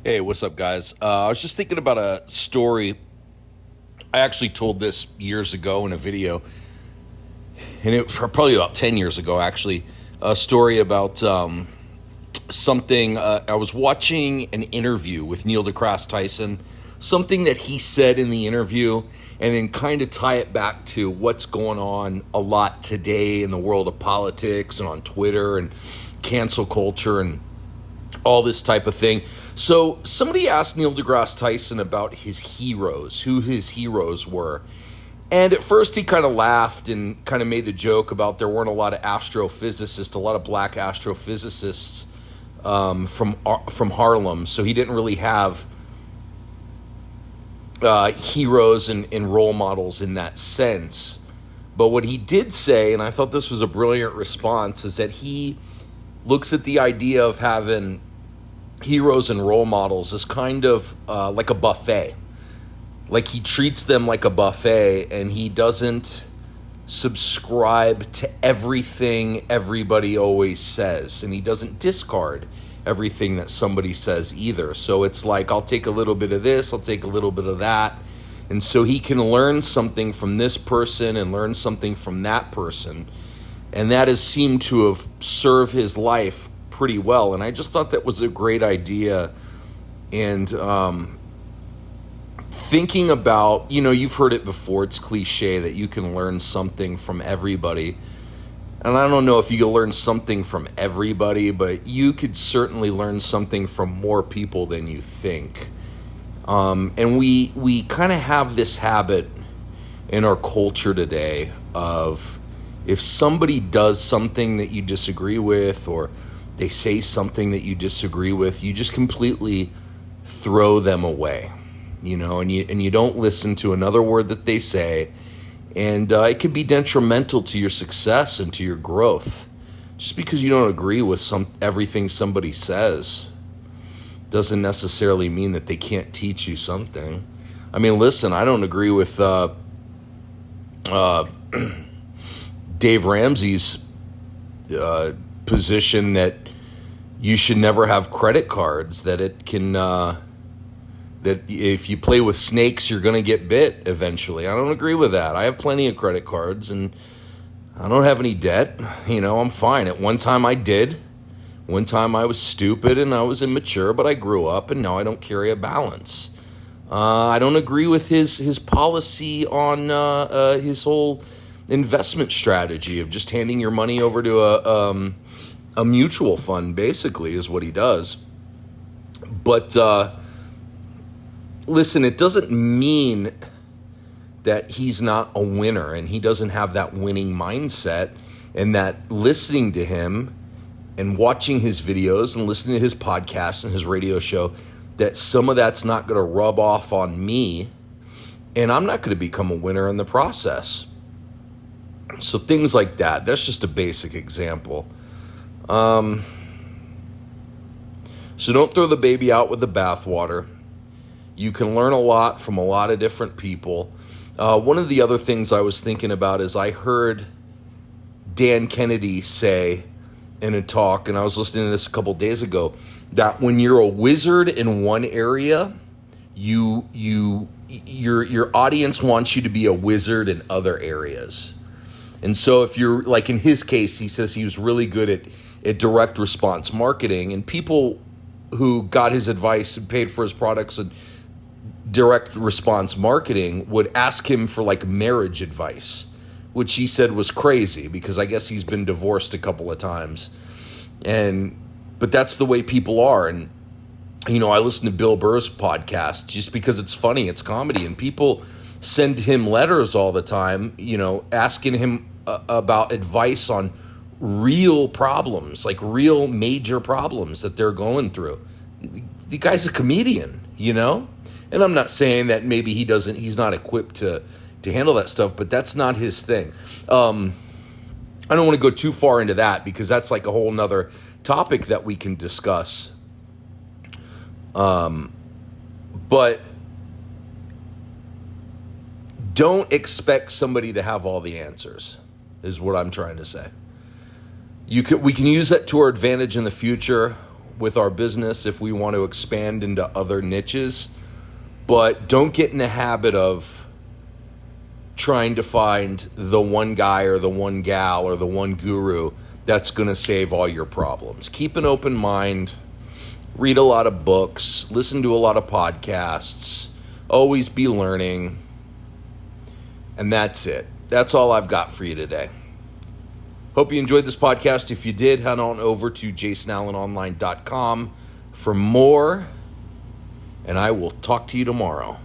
Hey, what's up, guys? I was just thinking about a story. I actually told this years ago in a video, and it was probably about 10 years ago, actually. A story about something. I was watching an interview with Neil deGrasse Tyson, something that he said in the interview, and then kind of tie it back to what's going on a lot today in the world of politics and on Twitter and cancel culture and all this type of thing. So somebody asked Neil deGrasse Tyson about his heroes, who his heroes were. And at first he kind of laughed and kind of made the joke about there weren't a lot of astrophysicists, a lot of black astrophysicists from Harlem. So he didn't really have heroes and role models in that sense. But what he did say, and I thought this was a brilliant response, is that he looks at the idea of having heroes and role models as kind of like a buffet. Like he treats them like a buffet, and he doesn't subscribe to everything everybody always says, and he doesn't discard everything that somebody says either. So it's like, I'll take a little bit of this, I'll take a little bit of that. And so he can learn something from this person and learn something from that person. And that has seemed to have served his life pretty well. And I just thought that was a great idea. And thinking about, you've heard it before, it's cliche that you can learn something from everybody. And I don't know if you can learn something from everybody, but you could certainly learn something from more people than you think. And we kind of have this habit in our culture today of, if somebody does something that you disagree with, or they say something that you disagree with, you just completely throw them away, and you don't listen to another word that they say, and it can be detrimental to your success and to your growth. Just because you don't agree with everything somebody says doesn't necessarily mean that they can't teach you something. I mean, listen, I don't agree with Dave Ramsey's position that you should never have credit cards, that it can that if you play with snakes, you're going to get bit eventually. I don't agree with that. I have plenty of credit cards, and I don't have any debt. I'm fine. At one time I did. One time I was stupid and I was immature, but I grew up, and now I don't carry a balance. I don't agree with his policy on his whole investment strategy of just handing your money over to a mutual fund, basically, is what he does. But listen, it doesn't mean that he's not a winner and he doesn't have that winning mindset, and that listening to him and watching his videos and listening to his podcast and his radio show, that some of that's not going to rub off on me, and I'm not going to become a winner in the process. So things like that. That's just a basic example. So don't throw the baby out with the bathwater. You can learn a lot from a lot of different people. One of the other things I was thinking about is I heard Dan Kennedy say in a talk, and I was listening to this a couple days ago, that when you're a wizard in one area, your audience wants you to be a wizard in other areas. And so if you're, like in his case, he says he was really good at direct response marketing, and people who got his advice and paid for his products and direct response marketing would ask him for like marriage advice, which he said was crazy because I guess he's been divorced a couple of times. But that's the way people are. And, I listen to Bill Burr's podcast just because it's funny, it's comedy, and people send him letters all the time, asking him about advice on real problems, like real major problems that they're going through. The guy's a comedian, And I'm not saying that maybe he's not equipped to handle that stuff, but that's not his thing. I don't want to go too far into that because that's like a whole nother topic that we can discuss. But don't expect somebody to have all the answers, is what I'm trying to say. We can use that to our advantage in the future. with our business if we want to expand into other niches, but don't get in the habit of trying to find the one guy or the one gal or the one guru that's going to save all your problems. Keep an open mind, read a lot of books, listen to a lot of podcasts, always be learning, and that's it. That's all I've got for you today. Hope you enjoyed this podcast. If you did, head on over to jasonallenonline.com for more, and I will talk to you tomorrow.